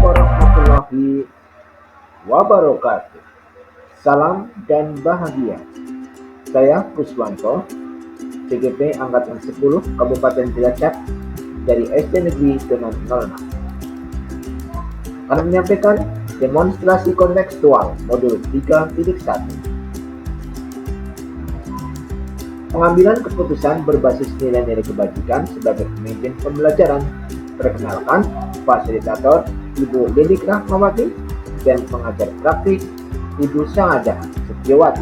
Warahmatullahi wabarakatuh. Salam dan bahagia. Saya Kuswanto, CGP Angkatan 10 Kabupaten Cilacap dari SD Negeri Donan 06 akan menyampaikan demonstrasi kontekstual modul 3.1. Pengambilan keputusan berbasis nilai-nilai kebajikan sebagai pemimpin pembelajaran. Perkenalkan, fasilitator Ibu Lili Rahmawati dan pengajar praktik Ibu Saadah Setiawati.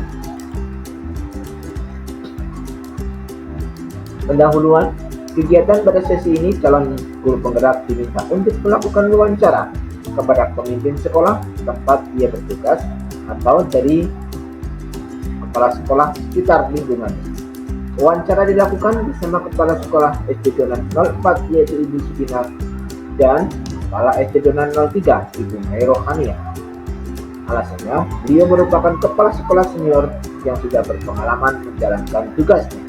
Pendahuluan kegiatan pada sesi ini, calon guru penggerak diminta untuk melakukan wawancara kepada pemimpin sekolah tempat ia bertugas atau dari kepala sekolah sekitar lingkungannya. Wawancara dilakukan bersama Kepala Sekolah SD Donan 04 yaitu Ibu Sukina dan Kepala SD Donan 03 Ibu Mairo Hania. Alasannya, beliau merupakan Kepala Sekolah Senior yang sudah berpengalaman menjalankan tugasnya.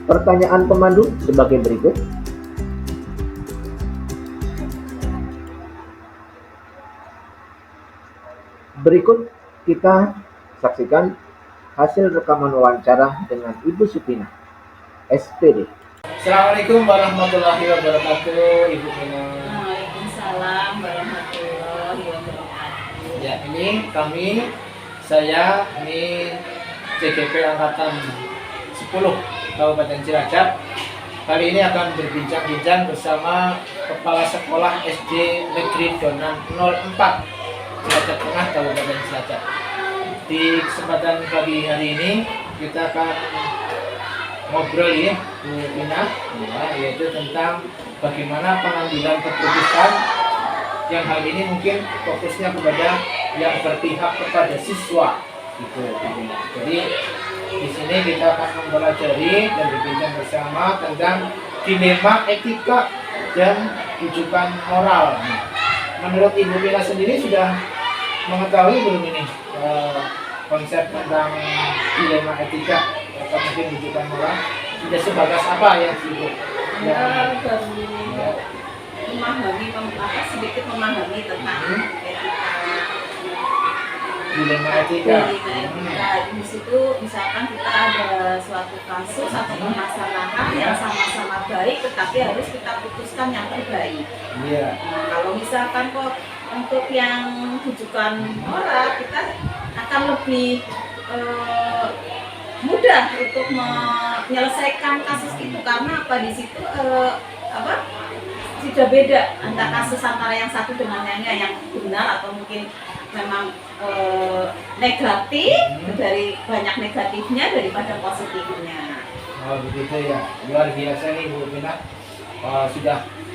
Pertanyaan pemandu sebagai berikut. Berikut kita saksikan hasil rekaman wawancara dengan Ibu Supina, SPD. Assalamualaikum warahmatullahi wabarakatuh, Ibu Supina. Waalaikumsalam warahmatullahi wabarakatuh. Ya, ini saya CGP Angkatan 10 Kabupaten Cilacap. Kali ini akan berbincang-bincang bersama Kepala Sekolah SD Negeri Donan 04 Cilacap Tengah Kabupaten Cilacap. Di kesempatan pagi hari ini kita akan ngobrol ya Bu Pina, yaitu tentang bagaimana pengambilan keputusan yang hal ini mungkin fokusnya kepada yang berpihak kepada siswa gitu. Jadi di sini kita akan mempelajari dan berbincang bersama tentang dilema etika dan rujukan moral. Menurut Ibu Pina sendiri sudah mengetahui belum ini konsep tentang dilema etika atau mungkin rujukan moral sudah sebatas apa yang disebut? Sedikit memahami tentang etika. Dilema etika. Di situ misalkan kita ada suatu kasus atau permasalahan yang sama-sama baik, tetapi harus kita putuskan yang terbaik. Iya. Nah, kalau misalkan kok untuk yang rujukan moral, kita akan lebih mudah untuk menyelesaikan kasus itu karena apa di situ sudah beda antara kasus antara yang satu dengan yang benar atau mungkin memang negatif dari banyak negatifnya daripada positifnya. Oh begitu ya, luar biasa nih Bu Pina.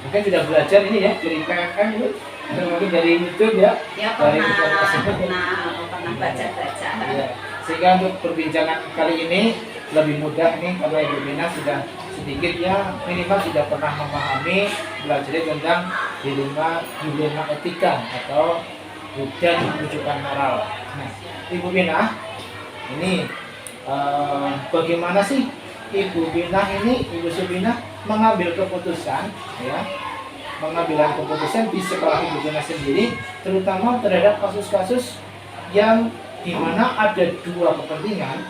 Mungkin sudah belajar ini ya dari PMM itu, atau mungkin dari YouTube ya. Ya Dari pernah baca-baca. Ya. Sehingga untuk perbincangan kali ini lebih mudah nih kalau Ibu Pina sudah sedikit ya minimal sudah pernah memahami belajar tentang dilema etika atau dan rujukan moral. Nah, Ibu Pina ini bagaimana sih Ibu Supina mengambil keputusan ya, mengambil keputusan di sekolah Ibu Pina sendiri, terutama terhadap kasus-kasus yang dimana ada dua kepentingan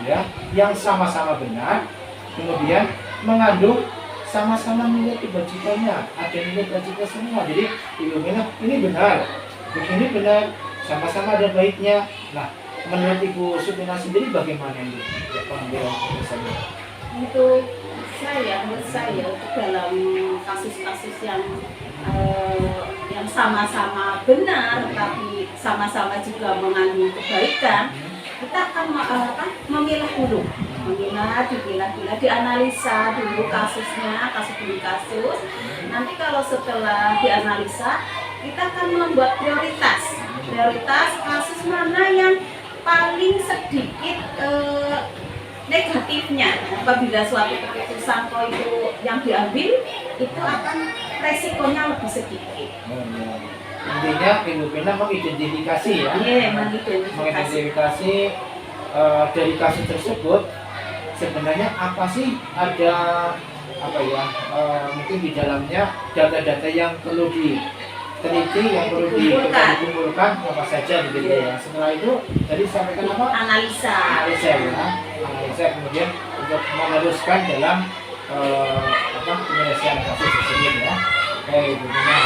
ya, yang sama-sama benar, kemudian mengandung sama-sama nilai kebajikannya, ada nilai kebajikan semua. Jadi Ibu Pina ini benar, ini benar, sama-sama ada baiknya. Nah, menurut Ibu Supina sendiri bagaimana ini pengambilan keputusannya? Menurut saya untuk dalam kasus-kasus yang sama-sama benar tapi sama-sama juga mengandung kebaikan, kita akan memilah dulu, dipilah, dianalisa dulu kasus demi kasus. Nanti kalau setelah dianalisa, kita akan membuat prioritas kasus mana yang paling sedikit negatifnya. Apabila suatu keputusan itu yang diambil itu akan resikonya lebih sedikit. Intinya Ibu Pina mengidentifikasi ya. Iya, mengidentifikasi dari kasus tersebut sebenarnya apa sih, ada apa ya, mungkin di dalamnya data-data yang perlu diteliti, yang perlu dikumpulkan apa saja begitu ya. Setelah itu tadi sampaikan apa? Analisa. Analisa ya, analisa kemudian untuk meneruskan dalam penyelesaian kasus tersebut ya. Oke, begini.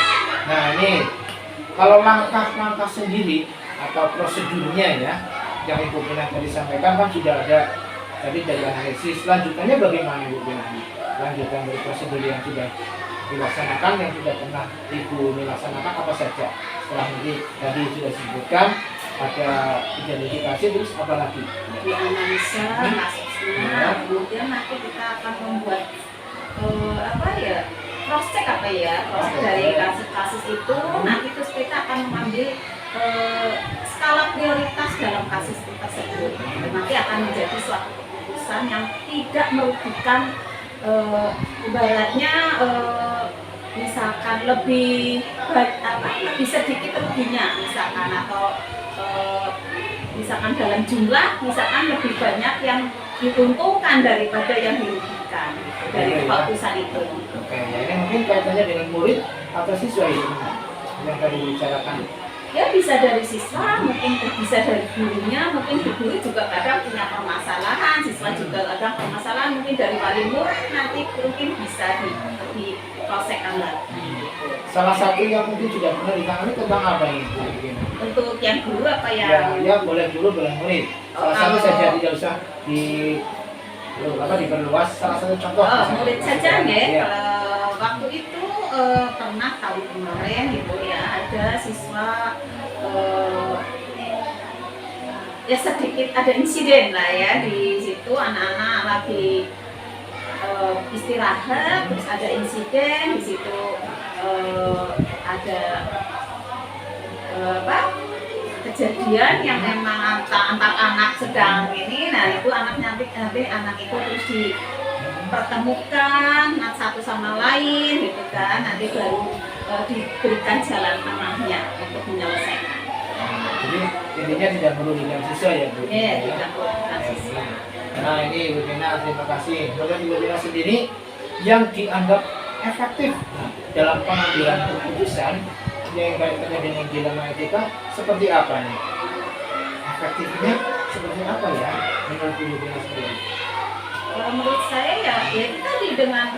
Nah ini kalau langkah-langkah sendiri atau prosedurnya ya, yang Ibu Pina tadi sampaikan kan sudah ada tadi dari analisis. Lanjutannya bagaimana Ibu Pina? Lanjutan dari prosedur yang sudah dilaksanakan, yang sudah pernah Ibu melaksanakan apa saja? Setelah nanti tadi sudah disebutkan ada identifikasi, terus apa lagi? Dianalisa kasusnya, kemudian nanti kita akan membuat cross check cross check dari kasus-kasus itu. Nanti terus kita akan mengambil skala prioritas dalam kasus tersebut. Nanti akan menjadi suatu keputusan yang tidak merugikan, ibaratnya misalkan lebih sedikit ruginya misalkan, atau misalkan dalam jumlah misalkan lebih banyak yang diuntungkan daripada yang dirugikan dari keputusan itu. Oke, ya ini mungkin kaitannya dengan murid atau siswa ini yang tadi dibicarakan. Ya bisa dari siswa, mungkin bisa dari gurunya, mungkin guru juga kadang punya permasalahan, siswa juga kadang permasalahan, mungkin dari wali murid nanti mungkin bisa diproseskan lagi. Salah satu yang mungkin sudah pernah ditangani tentang apa ini? Untuk yang guru apa ya? Ya boleh guru, boleh murid. Salah satu saja, tidak usah diperluas. Salah satu contoh. Murid saja ya. Ya. Waktu itu pernah tahun kemarin gitu ya, ada siswa ya sedikit ada insiden lah ya di situ, anak-anak lagi istirahat, terus ada insiden di situ, ada kejadian yang memang antar anak sedang ini. Nah itu nanti anak itu terus dipertemukan satu sama lain gitu kan, nanti baru diberikan jalan tengahnya untuk menyelesaikan. Jadi intinya tidak perlu dengan siswa ya Bu? Iya, tidak perlu dengan siswa. Nah ini Ibu Pina, terima kasih. Kemudian Ibu Pina sendiri yang dianggap efektif dalam pengambilan keputusan yang kaitannya dengan dilema etika seperti apa nih? Efektifnya seperti apa ya menurut Ibu Pina sendiri? Kalau menurut saya ya itu tadi dengan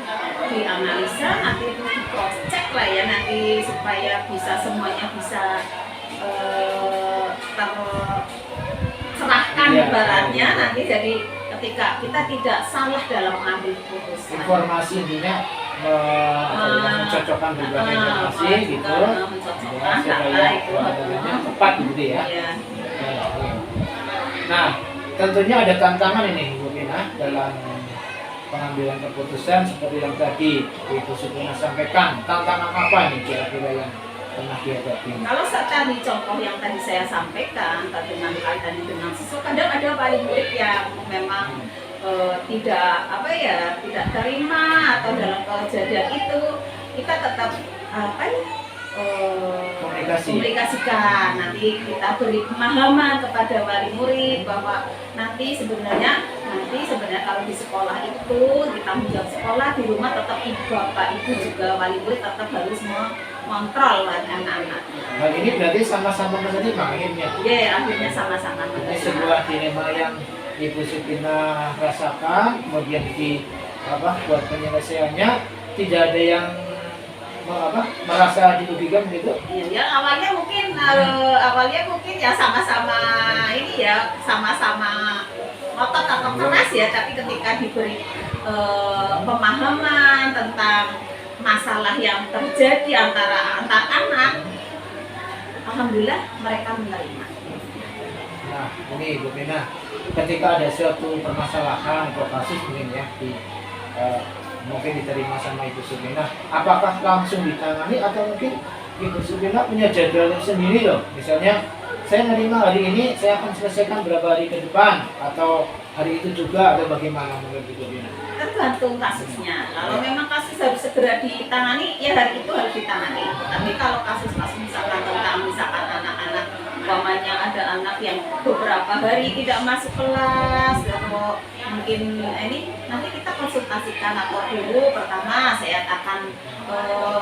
dianalisa, nanti itu di cross check lah ya, nanti supaya bisa semuanya bisa tercerahkan ibaratnya. Nanti jadi ketika kita tidak salah dalam mengambil keputusan. Informasi intinya mencocokkan berbagai informasi gitu, mencocokkan supaya itu tepat gitu ya. Iya. Nah, tentunya ada tantangan ini Bu Pina dalam pengambilan keputusan seperti yang tadi Ibu Supina sampaikan. Tantangan apa nih kira-kira yang pernah dihadapi? Kalau tadi contoh yang tadi saya sampaikan dengan kaitan dengan siswa, kadang ada wali murid yang memang tidak terima, atau dalam kejadian itu kita tetap komunikasikan. Nanti kita beri pemahaman kepada wali murid bahwa nanti sebenarnya kalau di sekolah itu kita menjawab sekolah, di rumah tetap bapak ibu juga wali murid tetap harus mengontrol anak-anak. Nah ini berarti sama-sama menerima akhirnya. Iya, akhirnya sama-sama Ini menerima. sebuah dilema yang Ibu Supina rasakan, kemudian buat penyelesaiannya tidak ada yang merasa dirugikan gitu. Iya, awalnya mungkin ya sama-sama ini ya, sama-sama ngotot atau keras ya, tapi ketika diberi pemahaman tentang masalah yang terjadi antar anak, alhamdulillah mereka menerima. Nah, ini Bu Pina, ketika ada suatu permasalahan atau kasus mungkin ya mungkin diterima sama Ibu Supina, apakah langsung ditangani atau mungkin Ibu Supina punya jadwal sendiri loh? Misalnya saya menerima hari ini, saya akan selesaikan berapa hari ke depan, atau hari itu juga, atau bagaimana menurut Ibu Supina? Tergantung kasusnya. Kalau memang kasus harus segera ditangani, ya hari itu harus ditangani. Tapi kalau kasus misalkan tentang anak-anak umpamanya ada anak yang beberapa hari tidak masuk kelas atau mungkin ini nanti kita konsultasikan atau dulu pertama saya akan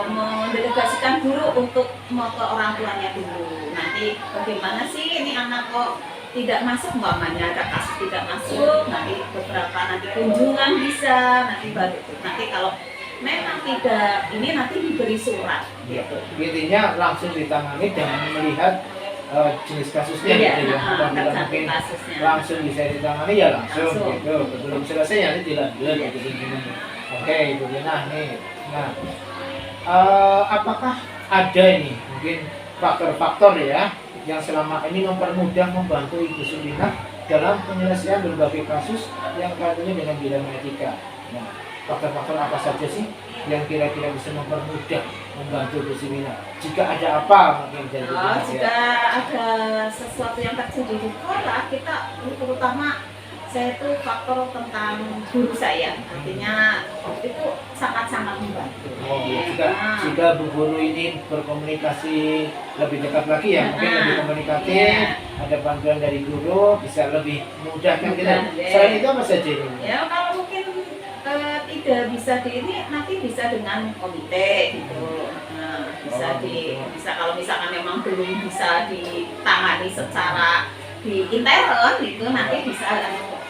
mendelegasikan dulu untuk mau ke orang tuanya dulu. Nanti bagaimana sih ini anak kok tidak masuk, umpamanya ada kasus tidak masuk, nanti beberapa nanti kunjungan bisa, nanti baru nanti kalau memang tidak ini nanti diberi surat gitu. Intinya langsung ditangani dengan melihat jenis kasusnya gitu ya. Apabila mungkin kasusnya langsung bisa ditangani ya langsung. Gitu. Belum selesai nanti dilanjut gitu. Oke, Ibu Dina nih. Nah, apakah ada ini mungkin faktor-faktor ya yang selama ini mempermudah membantu Ibu Sumina dalam penyelesaian berbagai kasus yang kaitannya dengan bidang etika? Nah, faktor-faktor apa saja sih yang kira-kira bisa mempermudah membantu Bu Sumina? Jika ada apa mungkin dari jika ada sesuatu yang terjadi di sekolah, kita terutama saya itu faktor tentang guru saya, artinya itu sangat-sangat membantu. Oh, jika Bu Guru ini berkomunikasi lebih dekat lagi ya, mungkin lebih komunikatif, ada bantuan dari guru bisa lebih mudah kan kita. Selain itu apa saja ini? Ya kalau mungkin tidak bisa di ini nanti bisa dengan komite gitu. Nah, bisa kalau misalkan memang belum bisa ditangani secara di intern itu nanti bisa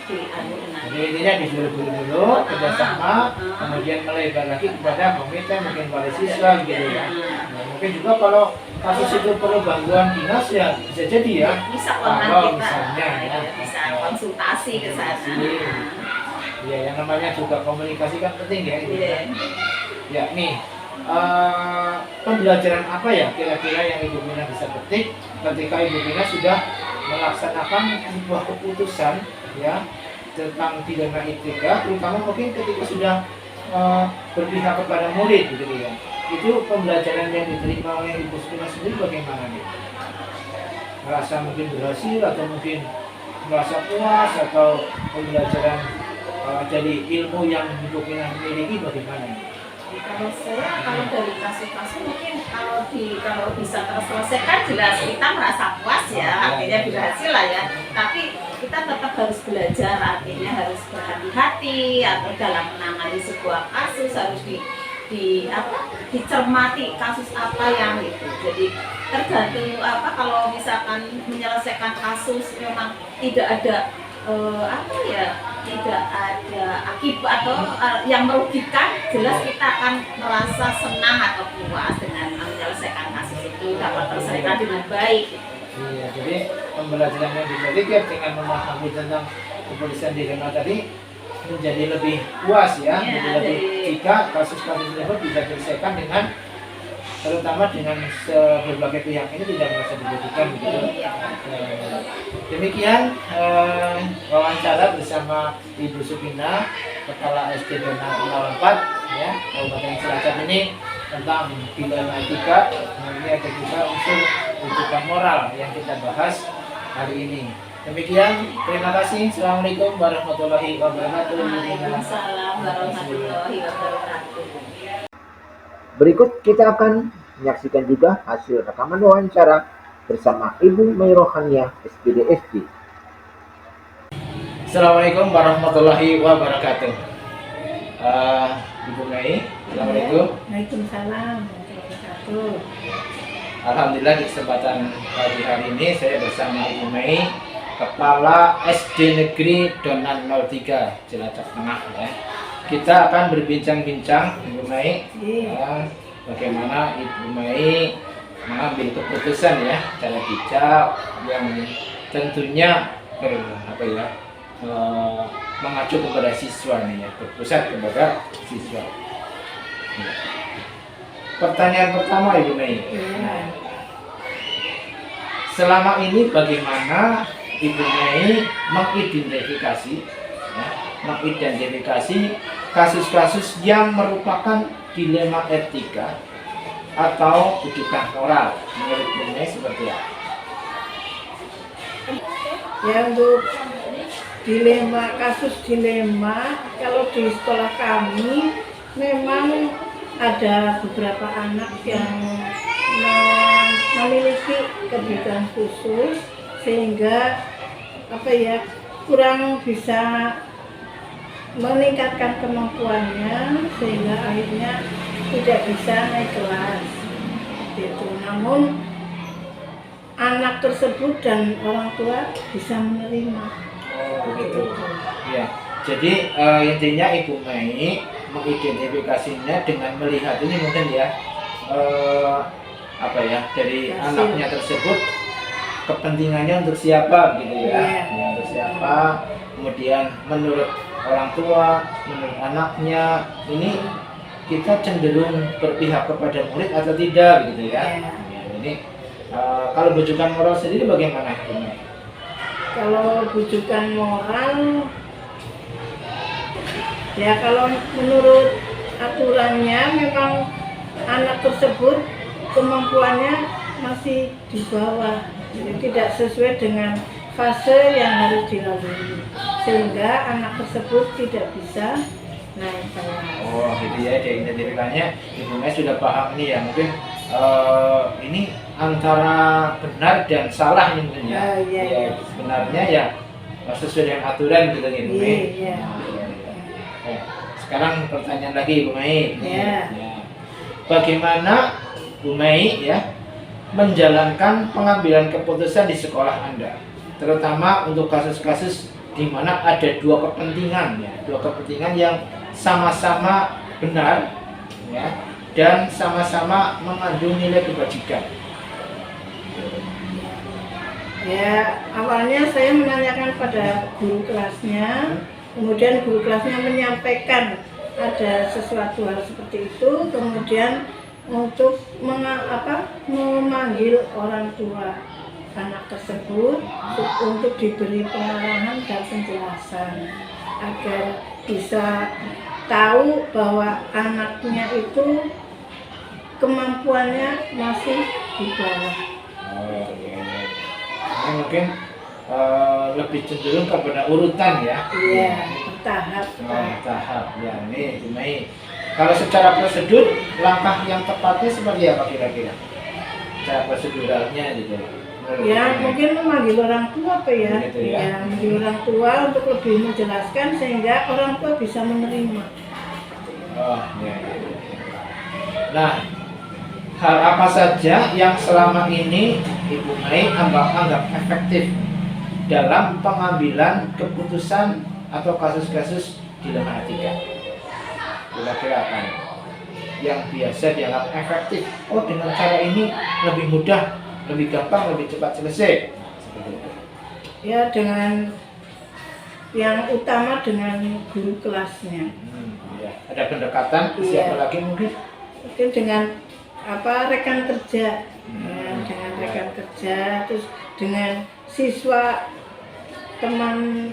Jadi intinya disuruh dulu kerjasama, kemudian melebar lagi kepada komite mungkin wali siswa gitu ya. Nah, mungkin juga kalau kasus itu perlu bantuan dinas ya bisa jadi ya. Bisa kalau kita misalnya ya, bisa konsultasi ke sana. Ya, yang namanya juga komunikasi kan penting ya. Ya nih. Pembelajaran apa ya kira-kira yang Ibu Mina bisa petik ketika Ibu Mina sudah melaksanakan sebuah keputusan ya tentang pidana etika, terutama mungkin ketika sudah berpihak kepada murid gitu ya. Itu pembelajaran yang diterima oleh Ibu Mina sendiri bagaimana nih? Merasa mungkin berhasil atau mungkin merasa puas atau pembelajaran dari ilmu yang Ibu Mina miliki bagaimana nih? Kalau saya dari kasus-kasus mungkin kalau bisa terselesaikan jelas kita merasa puas ya, artinya berhasil lah ya. Tapi kita tetap harus belajar, artinya harus berhati-hati atau dalam menangani sebuah kasus harus dicermati kasus apa yang itu. Jadi tergantung kalau misalkan menyelesaikan kasus memang tidak ada tidak ada akibat atau yang merugikan, jelas kita akan merasa senang atau puas dengan menyelesaikan kasus itu dapat terselesaikan dengan baik. Iya, jadi pembelajaran yang dipetik ya dengan memahami tentang kepolisian dilema tadi menjadi lebih puas ya, jadi lebih jika kasus-kasus tersebut bisa diselesaikan dengan terutama dengan berbagai pihak ini tidak merasa dirugikan gitu. Demikian wawancara bersama Ibu Sumina, Kepala SD Donat 04 ya, Kabupaten Cilacap ini tentang pidana etika. Ini ada juga unsur rujukan moral yang kita bahas hari ini. Demikian, terima kasih. Assalamualaikum warahmatullahi wabarakatuh. Waalaikumsalam warahmatullahi wabarakatuh. Berikut kita akan menyaksikan juga hasil rekaman wawancara bersama Ibu Mei Rohania SPDSD. Assalamualaikum warahmatullahi wabarakatuh. Ibu Mei, Assalamualaikum. Waalaikumsalam warahmatullahi wabarakatuh. Alhamdulillah di kesempatan pagi hari ini saya bersama Ibu Mei, Kepala SD Negeri Donat 03 Cilacap Tengah ya. Kita akan berbincang-bincang Ibu Mei bagaimana Ibu Mei mengambil keputusan ya cara bijak yang tentunya mengacu kepada siswa nih ya, berpusat kepada siswa. Pertanyaan pertama Ibu Mei, selama ini bagaimana Ibu Mei mengidentifikasi kasus-kasus yang merupakan dilema etika atau rujukan moral menurut Ibu Mei seperti apa? Ya, untuk kasus dilema kalau di sekolah kami memang ada beberapa anak yang memiliki kebutuhan khusus sehingga kurang bisa meningkatkan kemampuannya sehingga akhirnya tidak bisa naik kelas gitu. Namun anak tersebut dan orang tua bisa menerima. Oh begitu. Ya. Jadi intinya Ibu Mei mengidentifikasinya dengan melihat ini mungkin ya dari Hasil. anaknya tersebut kepentingannya untuk siapa gitu ya. Iya. Untuk siapa, kemudian menurut orang tua, menurut anaknya ini kita cenderung berpihak kepada murid atau tidak gitu ya. Iya. Ya, ini kalau bujukan moral sendiri bagaimana Ibu Mei? Kalau bujukan moral, ya kalau menurut aturannya memang anak tersebut kemampuannya masih di bawah, jadi tidak sesuai dengan fase yang harus dilalui, sehingga anak tersebut tidak bisa naik kelas. Oh gitu ya, dia identifikasinya Ibu Mei sudah paham nih ya, mungkin ini antara benar dan salah ini mungkin ya. Iya. Ya, sebenarnya ya sesuai dengan aturan gitu Ibu Mei. Iya. Nah, sekarang pertanyaan lagi Ibu Mei. Iya. Ya. Bagaimana Bu Mei ya menjalankan pengambilan keputusan di sekolah Anda, terutama untuk kasus-kasus di mana ada dua kepentingan yang sama-sama benar ya dan sama-sama mengandung nilai kebajikan. Ya, awalnya saya menanyakan pada guru kelasnya, kemudian guru kelasnya menyampaikan ada sesuatu hal seperti itu, kemudian untuk memanggil orang tua anak tersebut untuk diberi pengarahan dan penjelasan agar bisa tahu bahwa anaknya itu kemampuannya masih di bawah. Oh, iya. Ini mungkin lebih cenderung kepada urutan ya. Iya, bertahap. Tahap ya. Ini Bu Mei, kalau secara prosedur langkah yang tepatnya seperti apa kira-kira? Cara proseduralnya gitu. Ya, mungkin memanggil orang tua Begitu ya. Ya, memanggil orang tua untuk lebih menjelaskan sehingga orang tua bisa menerima. Oh, ya. Nah, hal apa saja yang selama ini Ibu Mei anggap efektif dalam pengambilan keputusan atau kasus-kasus dilema etika? Kira-kira apa yang biasa dianggap efektif? Oh, dengan cara ini lebih mudah, lebih gampang, lebih cepat selesai. Seperti itu. Ya, dengan yang utama dengan guru kelasnya. Ya. Ada pendekatan Iya. siapa lagi mungkin? Mungkin dengan rekan kerja. Ya, dengan rekan kerja, terus dengan siswa, teman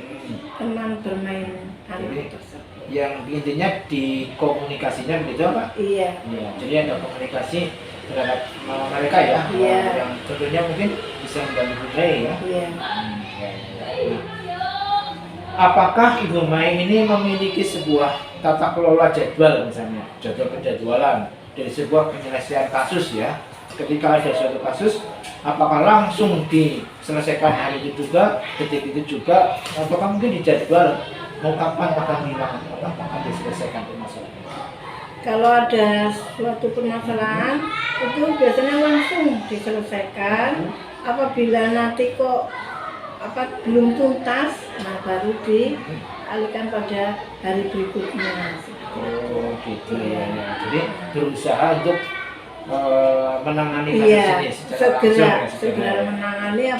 bermain anak tersebut. Yang intinya di komunikasinya begitu apa? Iya. Ya, jadi ada komunikasi terhadap mereka ya, Iya. yang tentunya mungkin bisa membantu Ibu Mei ya. Iya. Nah, apakah Ibu Mei ini memiliki sebuah tata kelola jadwal misalnya, jadwal penjadwalan dari sebuah penyelesaian kasus ya? Ketika ada suatu kasus, apakah langsung diselesaikan hari itu juga, detik itu juga, apakah mungkin dijadwal mau kapan akan hilang, kapan akan diselesaikan permasalahan? Kalau ada suatu permasalahan itu biasanya langsung diselesaikan. Apabila nanti kok belum tuntas, nah baru dialihkan pada hari berikutnya. Oh gitu ya. Jadi berusaha untuk menangani kasus Iya, ini secara segera menangani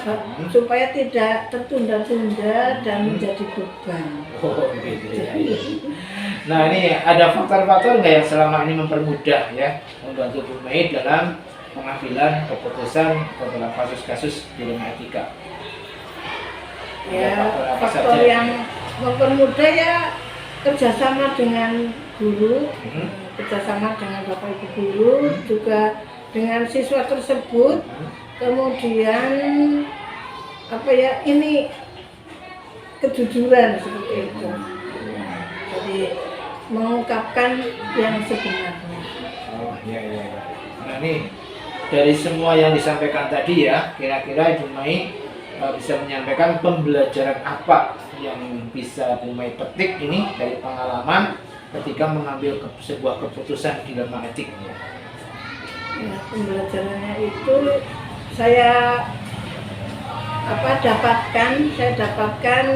supaya tidak tertunda-tunda dan menjadi beban. Oh gitu ya. Nah ini ada faktor-faktor nggak yang selama ini mempermudah ya membantu Bu Mei dalam pengambilan keputusan atau dalam kasus-kasus dilema etika? Ya, Ada apa faktor saja? yang mempermudah ya kerjasama dengan guru, kerjasama dengan bapak ibu guru, juga dengan siswa tersebut. Kemudian ini kejujuran seperti itu. Jadi mengungkapkan yang sebenarnya. Oh iya. Nah ini dari semua yang disampaikan tadi ya, kira-kira Ibu Mai bisa menyampaikan pembelajaran apa yang bisa Ibu Mai petik ini dari pengalaman ketika mengambil sebuah keputusan dilema etik. Ya, pembelajarannya itu saya dapatkan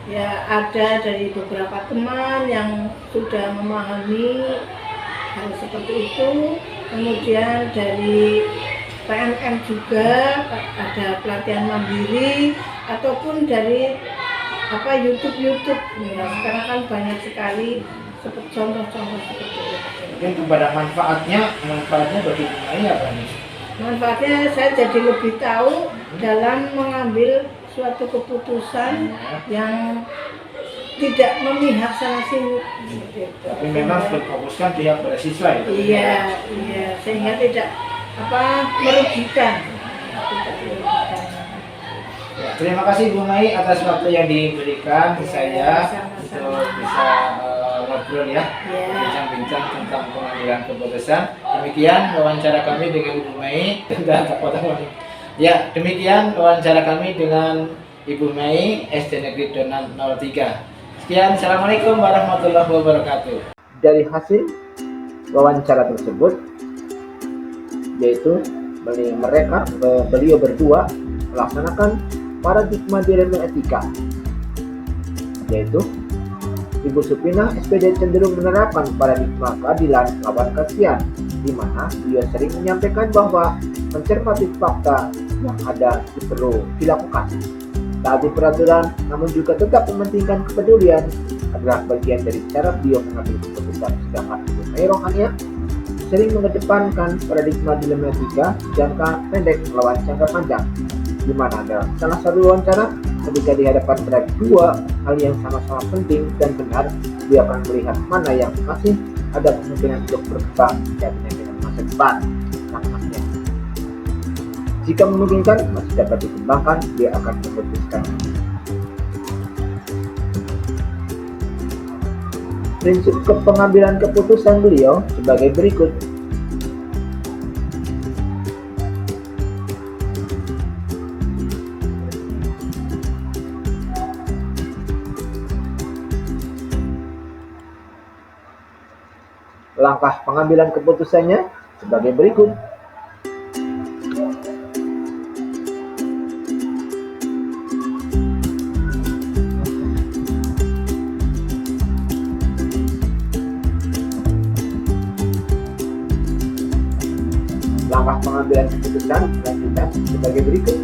ya ada dari beberapa teman yang sudah memahami hal seperti itu, kemudian dari PNM juga ada pelatihan mandiri ataupun dari YouTube ya, sekarang kan banyak sekali seperti contoh-contoh seperti itu. Mungkin kepada manfaatnya bagi Ibu Mai apa nih? Manfaatnya saya jadi lebih tahu dalam mengambil suatu keputusan yang tidak memihak sana sini. Tapi memang berfokuskan pihak pada siswa itu. Iya, sehingga tidak merugikan. Ya, terima kasih Bu Mai atas waktu yang diberikan ke saya untuk bisa ngobrol ya, bincang-bincang tentang pengambilan keputusan. Demikian wawancara kami dengan Ibu Mai Ya, demikian wawancara kami dengan Ibu Mai SD Negeri Donan 03. Sekian, assalamualaikum warahmatullahi wabarakatuh. Dari hasil wawancara tersebut, yaitu beliau berdua melaksanakan paradigma dilema etika, yaitu Ibu Supina SPD cenderung menerapkan paradigma keadilan lawan kasihan, di mana beliau sering menyampaikan bahwa mencermati fakta yang ada perlu dilakukan, taati peraturan, namun juga tetap mementingkan kepedulian adalah bagian dari cara beliau mengambil keputusan. Sedangkan Ibu Mai Rohania sering mengedepankan paradigma dilema etika jangka pendek melawan jangka panjang, di mana dalam salah satu wawancara ketika dihadapkan pada dua hal yang sama-sama penting dan benar, dia akan melihat mana yang masih ada kemungkinan untuk berkembang dan dengan masa depan. Nampaknya jika memungkinkan masih dapat dikembangkan, dia akan memutuskan. Prinsip pengambilan keputusan beliau sebagai berikut. Langkah pengambilan keputusannya sebagai berikut. Langkah pengambilan keputusan selanjutnya sebagai berikut.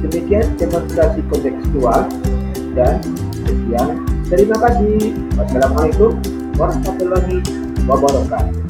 Demikian demonstrasi kontekstual dan sekian. Terima kasih. Wassalamualaikum warahmatullahi wabarakatuh.